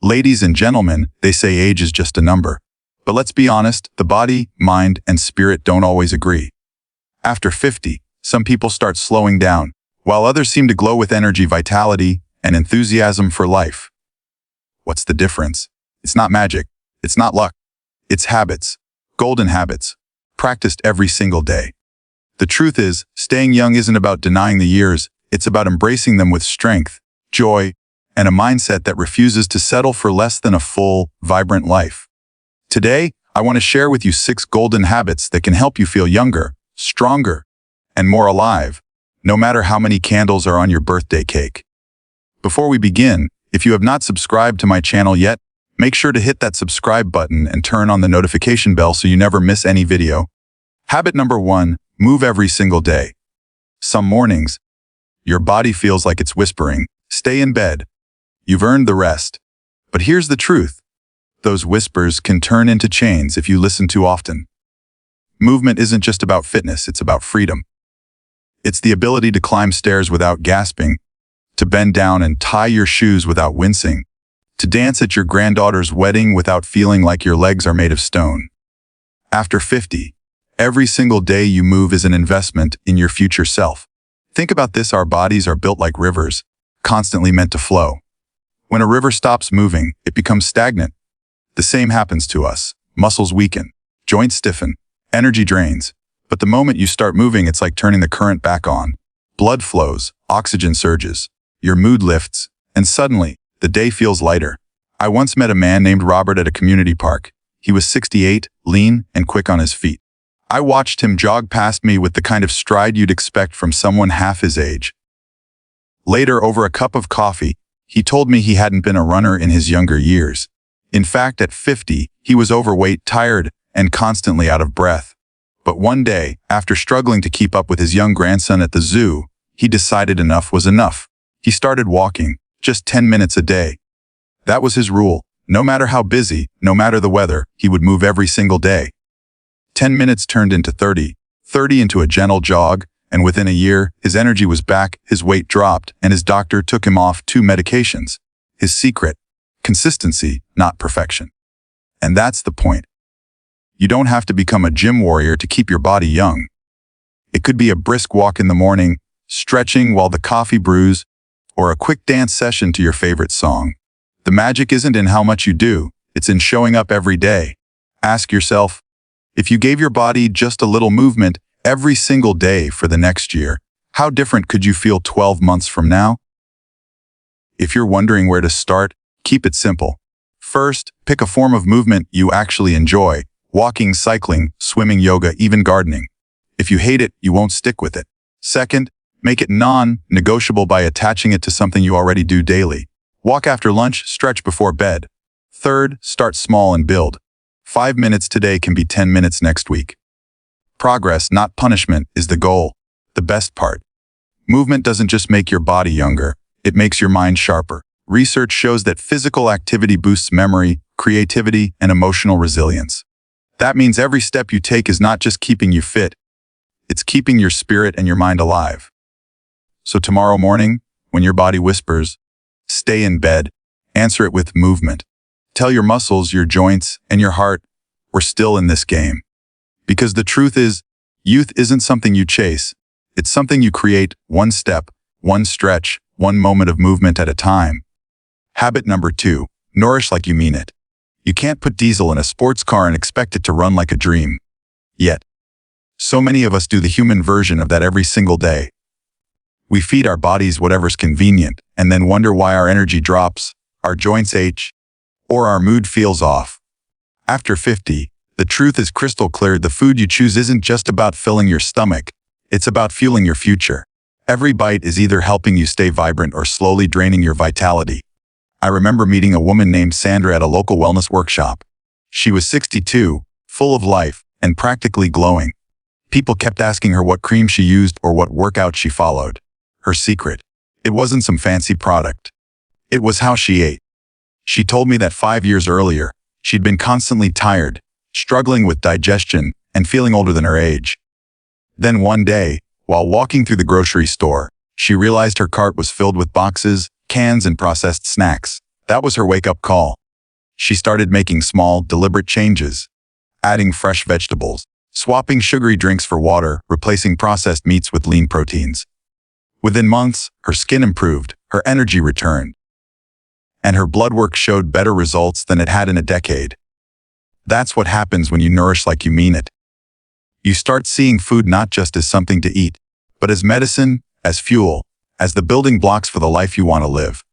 Ladies and gentlemen, they say age is just a number. But let's be honest, the body, mind, and spirit don't always agree. After 50, some people start slowing down, while others seem to glow with energy, vitality, and enthusiasm for life. What's the difference? It's not magic. It's not luck. It's habits. Golden habits. Practiced every single day. The truth is, staying young isn't about denying the years. It's about embracing them with strength, joy, and a mindset that refuses to settle for less than a full, vibrant life. Today, I want to share with you 6 golden habits that can help you feel younger, stronger, and more alive, no matter how many candles are on your birthday cake. Before we begin, if you have not subscribed to my channel yet, make sure to hit that subscribe button and turn on the notification bell so you never miss any video. Habit number 1, move every single day. Some mornings, your body feels like it's whispering, stay in bed. You've earned the rest. But here's the truth. Those whispers can turn into chains if you listen too often. Movement isn't just about fitness, it's about freedom. It's the ability to climb stairs without gasping, to bend down and tie your shoes without wincing, to dance at your granddaughter's wedding without feeling like your legs are made of stone. After 50, every single day you move is an investment in your future self. Think about this, our bodies are built like rivers, constantly meant to flow. When a river stops moving, it becomes stagnant. The same happens to us. Muscles weaken, joints stiffen, energy drains. But the moment you start moving, it's like turning the current back on. Blood flows, oxygen surges, your mood lifts, and suddenly, the day feels lighter. I once met a man named Robert at a community park. He was 68, lean, and quick on his feet. I watched him jog past me with the kind of stride you'd expect from someone half his age. Later, over a cup of coffee, he told me he hadn't been a runner in his younger years. In fact, at 50, he was overweight, tired, and constantly out of breath. But one day, after struggling to keep up with his young grandson at the zoo, he decided enough was enough. He started walking, just 10 minutes a day. That was his rule. No matter how busy, no matter the weather, he would move every single day. 10 minutes turned into 30, 30 into a gentle jog, and within a year, his energy was back, his weight dropped, and his doctor took him off 2 medications. His secret: consistency, not perfection. And that's the point. You don't have to become a gym warrior to keep your body young. It could be a brisk walk in the morning, stretching while the coffee brews, or a quick dance session to your favorite song. The magic isn't in how much you do, it's in showing up every day. Ask yourself, if you gave your body just a little movement every single day for the next year, how different could you feel 12 months from now? If you're wondering where to start, keep it simple. First, pick a form of movement you actually enjoy: walking, cycling, swimming, yoga, even gardening. If you hate it, you won't stick with it. Second, make it non-negotiable by attaching it to something you already do daily. Walk after lunch, stretch before bed. Third, start small and build. 5 minutes today can be 10 minutes next week. Progress, not punishment, is the goal. The best part. Movement doesn't just make your body younger, it makes your mind sharper. Research shows that physical activity boosts memory, creativity, and emotional resilience. That means every step you take is not just keeping you fit, it's keeping your spirit and your mind alive. So tomorrow morning, when your body whispers, stay in bed, answer it with movement. Tell your muscles, your joints, and your heart, we're still in this game. Because the truth is, youth isn't something you chase. It's something you create, one step, one stretch, one moment of movement at a time. Habit number 2, nourish like you mean it. You can't put diesel in a sports car and expect it to run like a dream. Yet, so many of us do the human version of that every single day. We feed our bodies whatever's convenient and then wonder why our energy drops, our joints ache, or our mood feels off. After 50, the truth is crystal clear. The food you choose isn't just about filling your stomach, it's about fueling your future. Every bite is either helping you stay vibrant or slowly draining your vitality. I remember meeting a woman named Sandra at a local wellness workshop. She was 62, full of life, and practically glowing. People kept asking her what cream she used or what workout she followed. Her secret: it wasn't some fancy product. It was how she ate. She told me that 5 years earlier, she'd been constantly tired, struggling with digestion, and feeling older than her age. Then one day, while walking through the grocery store, she realized her cart was filled with boxes, cans, and processed snacks. That was her wake-up call. She started making small, deliberate changes, adding fresh vegetables, swapping sugary drinks for water, replacing processed meats with lean proteins. Within months, her skin improved, her energy returned, and her blood work showed better results than it had in a decade. That's what happens when you nourish like you mean it. You start seeing food not just as something to eat, but as medicine, as fuel, as the building blocks for the life you want to live.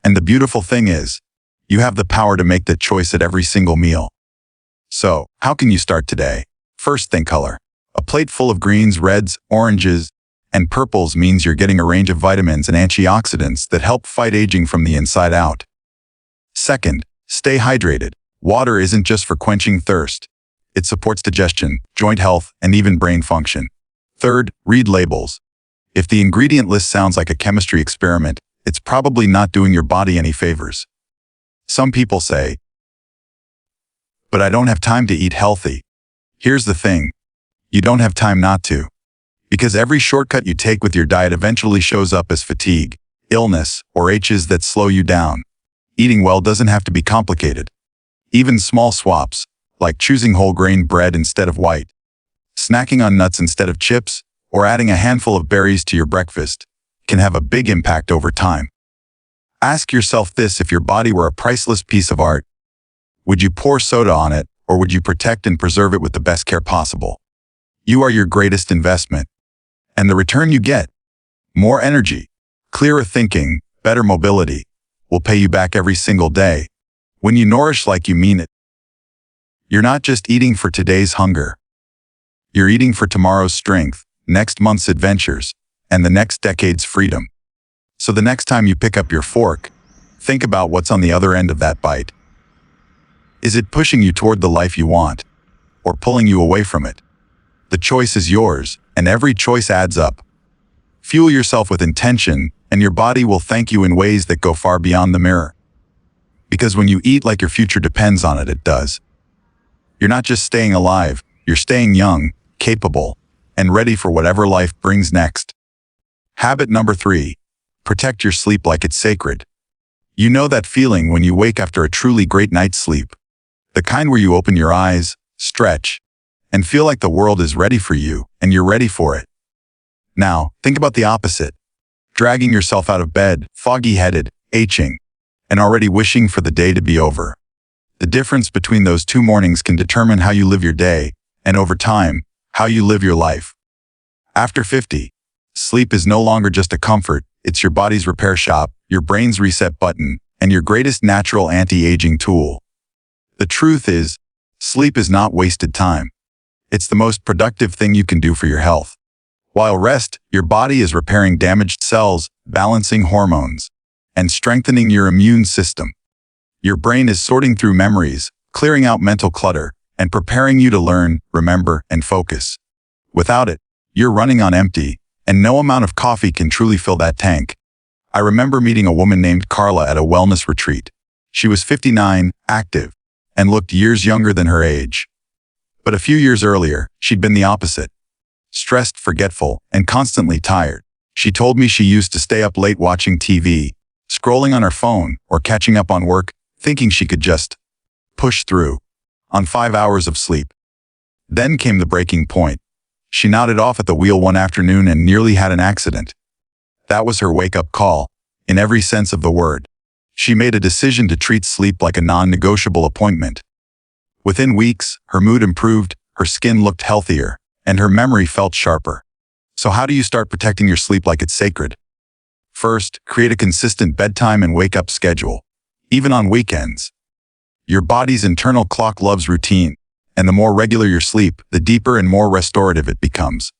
And the beautiful thing is, you have the power to make that choice at every single meal. So, how can you start today? First, think color. A plate full of greens, reds, oranges, and purples means you're getting a range of vitamins and antioxidants that help fight aging from the inside out. Second, stay hydrated. Water isn't just for quenching thirst. It supports digestion, joint health, and even brain function. Third, read labels. If the ingredient list sounds like a chemistry experiment, it's probably not doing your body any favors. Some people say, "But I don't have time to eat healthy." Here's the thing. You don't have time not to. Because every shortcut you take with your diet eventually shows up as fatigue, illness, or aches that slow you down. Eating well doesn't have to be complicated. Even small swaps, like choosing whole grain bread instead of white, snacking on nuts instead of chips, or adding a handful of berries to your breakfast, can have a big impact over time. Ask yourself this: if your body were a priceless piece of art, would you pour soda on it, or would you protect and preserve it with the best care possible? You are your greatest investment. And the return you get, more energy, clearer thinking, better mobility, will pay you back every single day. When you nourish like you mean it, you're not just eating for today's hunger. You're eating for tomorrow's strength, next month's adventures, and the next decade's freedom. So the next time you pick up your fork, think about what's on the other end of that bite. Is it pushing you toward the life you want, or pulling you away from it? The choice is yours, and every choice adds up. Fuel yourself with intention, and your body will thank you in ways that go far beyond the mirror. Because when you eat like your future depends on it, it does. You're not just staying alive, you're staying young, capable, and ready for whatever life brings next. Habit number 3. Protect your sleep like it's sacred. You know that feeling when you wake after a truly great night's sleep. The kind where you open your eyes, stretch, and feel like the world is ready for you, and you're ready for it. Now, think about the opposite. Dragging yourself out of bed, foggy-headed, aching, and already wishing for the day to be over. The difference between those two mornings can determine how you live your day, and over time, how you live your life. After 50, sleep is no longer just a comfort, it's your body's repair shop, your brain's reset button, and your greatest natural anti-aging tool. The truth is, sleep is not wasted time. It's the most productive thing you can do for your health. While rest, your body is repairing damaged cells, balancing hormones, and strengthening your immune system. Your brain is sorting through memories, clearing out mental clutter, and preparing you to learn, remember, and focus. Without it, you're running on empty, and no amount of coffee can truly fill that tank. I remember meeting a woman named Carla at a wellness retreat. She was 59, active, and looked years younger than her age. But a few years earlier, she'd been the opposite. Stressed, forgetful, and constantly tired. She told me she used to stay up late watching TV, scrolling on her phone, or catching up on work, thinking she could just push through on 5 hours of sleep. Then came the breaking point. She nodded off at the wheel one afternoon and nearly had an accident. That was her wake-up call, in every sense of the word. She made a decision to treat sleep like a non-negotiable appointment. Within weeks, her mood improved, her skin looked healthier, and her memory felt sharper. So how do you start protecting your sleep like it's sacred? First, create a consistent bedtime and wake-up schedule, even on weekends. Your body's internal clock loves routine, and the more regular your sleep, the deeper and more restorative it becomes.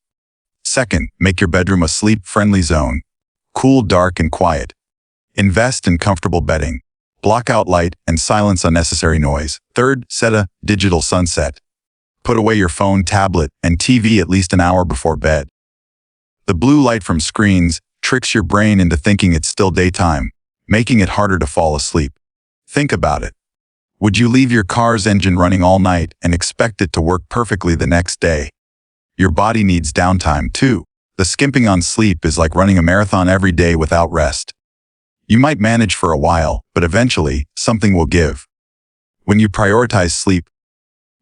Second, make your bedroom a sleep-friendly zone. Cool, dark, and quiet. Invest in comfortable bedding. Block out light and silence unnecessary noise. Third, set a digital sunset. Put away your phone, tablet, and TV at least an hour before bed. The blue light from screens tricks your brain into thinking it's still daytime, making it harder to fall asleep. Think about it. Would you leave your car's engine running all night and expect it to work perfectly the next day? Your body needs downtime too. The skimping on sleep is like running a marathon every day without rest. You might manage for a while, but eventually, something will give. When you prioritize sleep,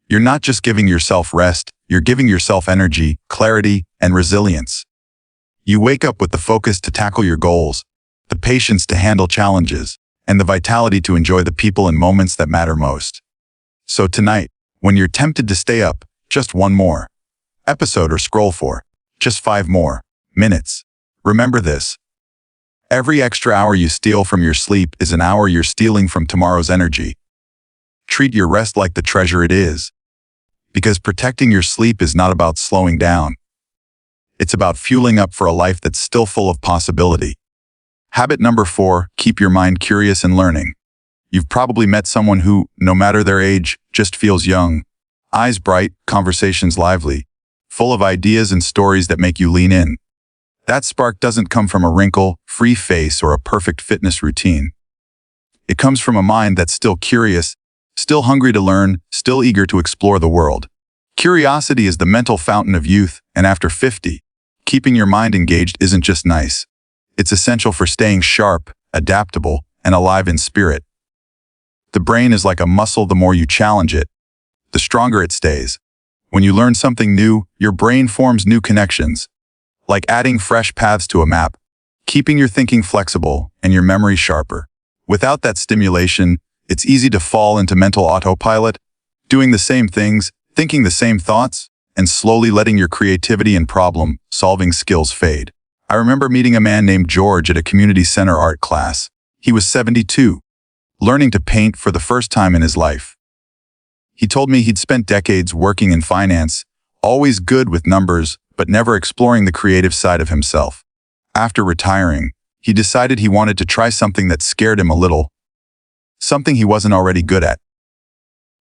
you're not just giving yourself rest, you're giving yourself energy, clarity, and resilience. You wake up with the focus to tackle your goals, the patience to handle challenges, and the vitality to enjoy the people and moments that matter most. So tonight, when you're tempted to stay up, just one more episode or scroll for just 5 more minutes, remember this. Every extra hour you steal from your sleep is an hour you're stealing from tomorrow's energy. Treat your rest like the treasure it is. Because protecting your sleep is not about slowing down. It's about fueling up for a life that's still full of possibility. Habit number 4, keep your mind curious and learning. You've probably met someone who, no matter their age, just feels young. Eyes bright, conversations lively, full of ideas and stories that make you lean in. That spark doesn't come from a wrinkle-free face or a perfect fitness routine. It comes from a mind that's still curious, still hungry to learn, still eager to explore the world. Curiosity is the mental fountain of youth, and after 50, keeping your mind engaged isn't just nice. It's essential for staying sharp, adaptable, and alive in spirit. The brain is like a muscle. The more you challenge it, the stronger it stays. When you learn something new, your brain forms new connections, like adding fresh paths to a map, keeping your thinking flexible and your memory sharper. Without that stimulation, it's easy to fall into mental autopilot, doing the same things, thinking the same thoughts, and slowly letting your creativity and problem-solving skills fade. I remember meeting a man named George at a community center art class. He was 72, learning to paint for the first time in his life. He told me he'd spent decades working in finance, always good with numbers, but never exploring the creative side of himself. After retiring, he decided he wanted to try something that scared him a little, something he wasn't already good at.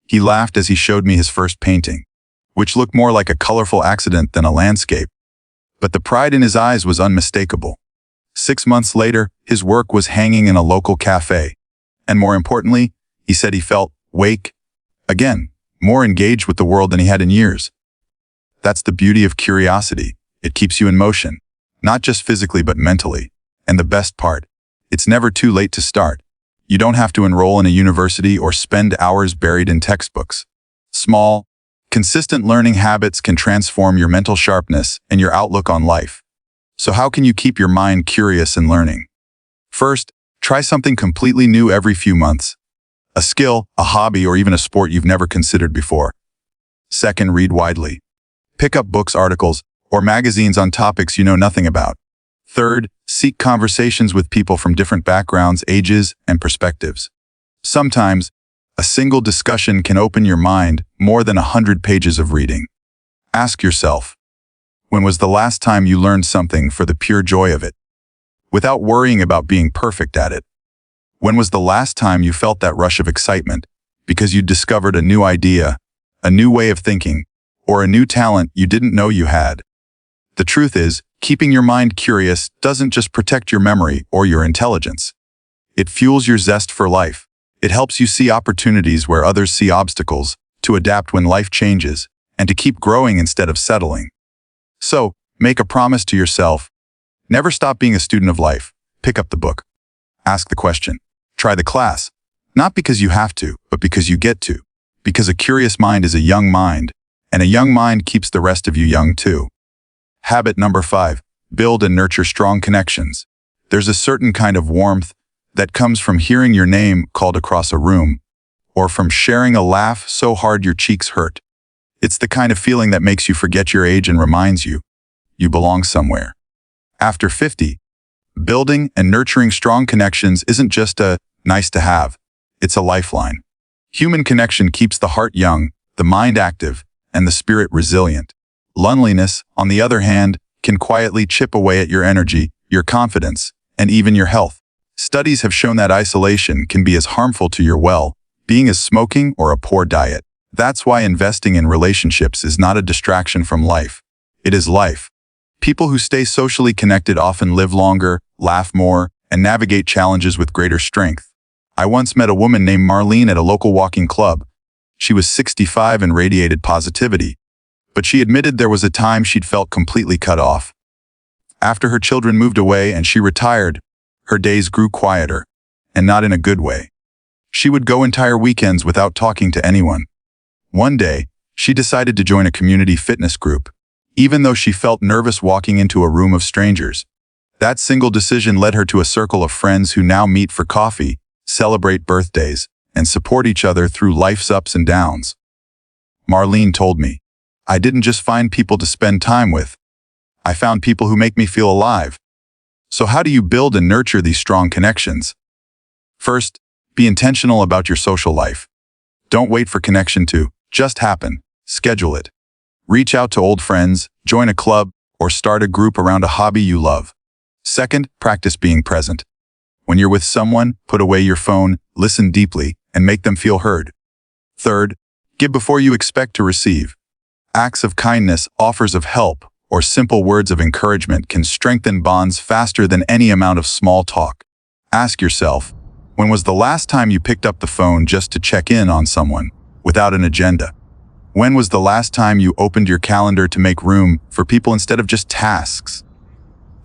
He laughed as he showed me his first painting, which looked more like a colorful accident than a landscape. But the pride in his eyes was unmistakable. 6 months later, his work was hanging in a local cafe. And more importantly, he said he felt again, more engaged with the world than he had in years. That's the beauty of curiosity. It keeps you in motion, not just physically but mentally. And the best part, it's never too late to start. You don't have to enroll in a university or spend hours buried in textbooks. Small, consistent learning habits can transform your mental sharpness and your outlook on life. So how can you keep your mind curious and learning? First, try something completely new every few months. A skill, a hobby, or even a sport you've never considered before. Second, read widely. Pick up books, articles, or magazines on topics you know nothing about. Third, seek conversations with people from different backgrounds, ages, and perspectives. Sometimes, a single discussion can open your mind more than 100 pages of reading. Ask yourself, when was the last time you learned something for the pure joy of it, without worrying about being perfect at it? When was the last time you felt that rush of excitement because you discovered a new idea, a new way of thinking, or a new talent you didn't know you had? The truth is, keeping your mind curious doesn't just protect your memory or your intelligence. It fuels your zest for life. It helps you see opportunities where others see obstacles, to adapt when life changes, and to keep growing instead of settling. So, make a promise to yourself. Never stop being a student of life. Pick up the book. Ask the question. Try the class. Not because you have to, but because you get to. Because a curious mind is a young mind, and a young mind keeps the rest of you young too. Habit number 5. Build and nurture strong connections. There's a certain kind of warmth that comes from hearing your name called across a room, or from sharing a laugh so hard your cheeks hurt. It's the kind of feeling that makes you forget your age and reminds you belong somewhere. After 50, building and nurturing strong connections isn't just a nice to have, it's a lifeline. Human connection keeps the heart young, the mind active, and the spirit resilient. Loneliness, on the other hand, can quietly chip away at your energy, your confidence, and even your health. Studies have shown that isolation can be as harmful to your well-being as smoking or a poor diet. That's why investing in relationships is not a distraction from life. It is life. People who stay socially connected often live longer, laugh more, and navigate challenges with greater strength. I once met a woman named Marlene at a local walking club. She was 65 and radiated positivity, but she admitted there was a time she'd felt completely cut off. After her children moved away and she retired, her days grew quieter, and not in a good way. She would go entire weekends without talking to anyone. One day, she decided to join a community fitness group, even though she felt nervous walking into a room of strangers. That single decision led her to a circle of friends who now meet for coffee, celebrate birthdays, and support each other through life's ups and downs. Marlene told me, "I didn't just find people to spend time with. I found people who make me feel alive." So how do you build and nurture these strong connections? First, be intentional about your social life. Don't wait for connection to just happen. Schedule it. Reach out to old friends, join a club, or start a group around a hobby you love. Second, practice being present. When you're with someone, put away your phone, listen deeply, and make them feel heard. Third, give before you expect to receive. Acts of kindness, offers of help, or simple words of encouragement can strengthen bonds faster than any amount of small talk. Ask yourself, when was the last time you picked up the phone just to check in on someone, without an agenda? When was the last time you opened your calendar to make room for people instead of just tasks?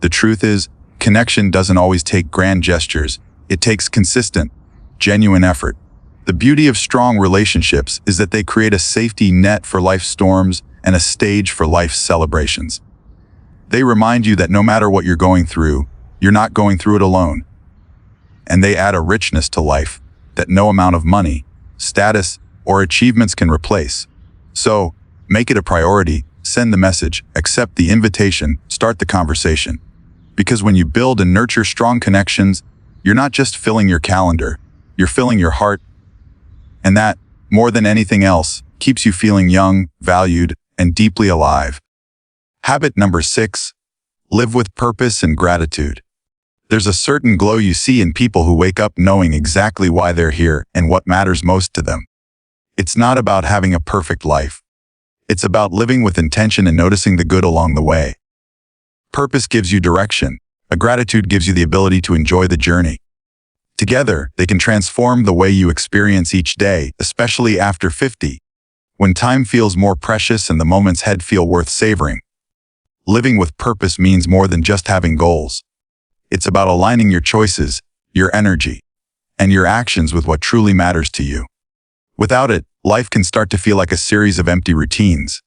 The truth is, connection doesn't always take grand gestures. It takes consistent, genuine effort. The beauty of strong relationships is that they create a safety net for life's storms and a stage for life's celebrations. They remind you that no matter what you're going through, you're not going through it alone. And they add a richness to life that no amount of money, status, or achievements can replace. So, make it a priority, send the message, accept the invitation, start the conversation. Because when you build and nurture strong connections, you're not just filling your calendar, you're filling your heart. And that, more than anything else, keeps you feeling young, valued, and deeply alive. Habit number 6, live with purpose and gratitude. There's a certain glow you see in people who wake up knowing exactly why they're here and what matters most to them. It's not about having a perfect life. It's about living with intention and noticing the good along the way. Purpose gives you direction. A gratitude gives you the ability to enjoy the journey. Together, they can transform the way you experience each day, especially after 50, when time feels more precious and the moments ahead feel worth savoring. Living with purpose means more than just having goals. It's about aligning your choices, your energy, and your actions with what truly matters to you. Without it, life can start to feel like a series of empty routines.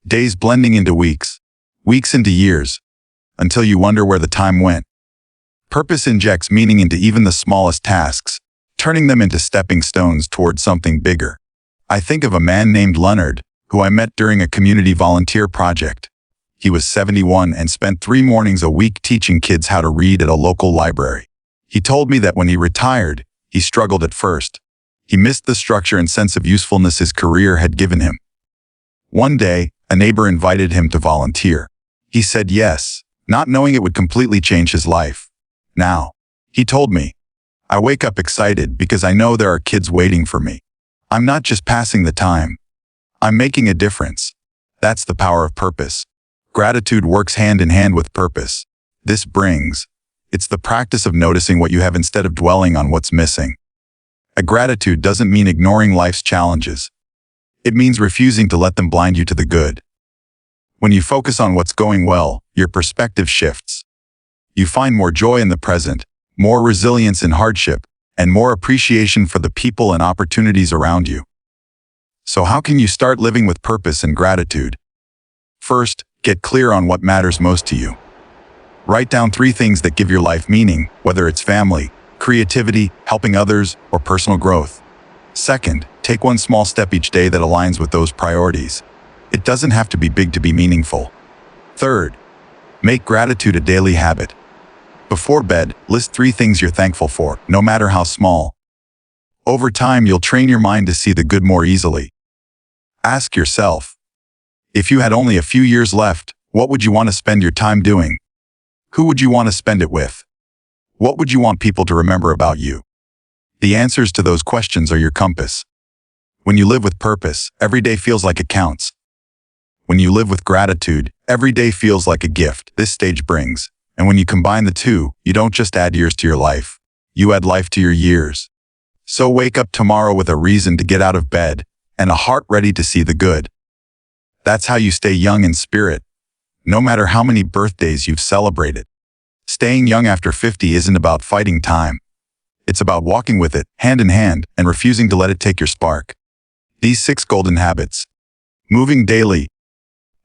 Days blending into weeks, weeks into years, until you wonder where the time went. Purpose injects meaning into even the smallest tasks, turning them into stepping stones towards something bigger. I think of a man named Leonard, who I met during a community volunteer project. He was 71 and spent 3 mornings a week teaching kids how to read at a local library. He told me that when he retired, he struggled at first. He missed the structure and sense of usefulness his career had given him. One day, a neighbor invited him to volunteer. He said yes, not knowing it would completely change his life. Now, he told me, I wake up excited because I know there are kids waiting for me. I'm not just passing the time. I'm making a difference. That's the power of purpose. Gratitude works hand in hand with purpose. It's the practice of noticing what you have instead of dwelling on what's missing. A gratitude doesn't mean ignoring life's challenges. It means refusing to let them blind you to the good. When you focus on what's going well, your perspective shifts. You find more joy in the present, more resilience in hardship, and more appreciation for the people and opportunities around you. So how can you start living with purpose and gratitude? First, get clear on what matters most to you. Write down 3 things that give your life meaning, whether it's family, creativity, helping others, or personal growth. Second, take one small step each day that aligns with those priorities. It doesn't have to be big to be meaningful. Third, make gratitude a daily habit. Before bed, list 3 things you're thankful for, no matter how small. Over time, you'll train your mind to see the good more easily. Ask yourself, if you had only a few years left, what would you want to spend your time doing? Who would you want to spend it with? What would you want people to remember about you? The answers to those questions are your compass. When you live with purpose, every day feels like it counts. When you live with gratitude, every day feels like a gift this stage brings. And when you combine the two, you don't just add years to your life, you add life to your years. So wake up tomorrow with a reason to get out of bed and a heart ready to see the good. That's how you stay young in spirit, no matter how many birthdays you've celebrated. Staying young after 50 isn't about fighting time. It's about walking with it, hand in hand, and refusing to let it take your spark. These 6 golden habits: moving daily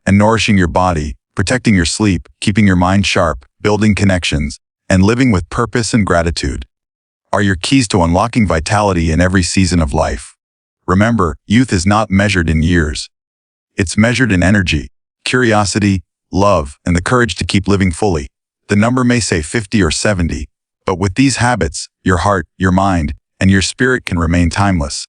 and nourishing your body, protecting your sleep, keeping your mind sharp, building connections, and living with purpose and gratitude, are your keys to unlocking vitality in every season of life. Remember, youth is not measured in years. It's measured in energy, curiosity, love, and the courage to keep living fully. The number may say 50 or 70, but with these habits, your heart, your mind, and your spirit can remain timeless.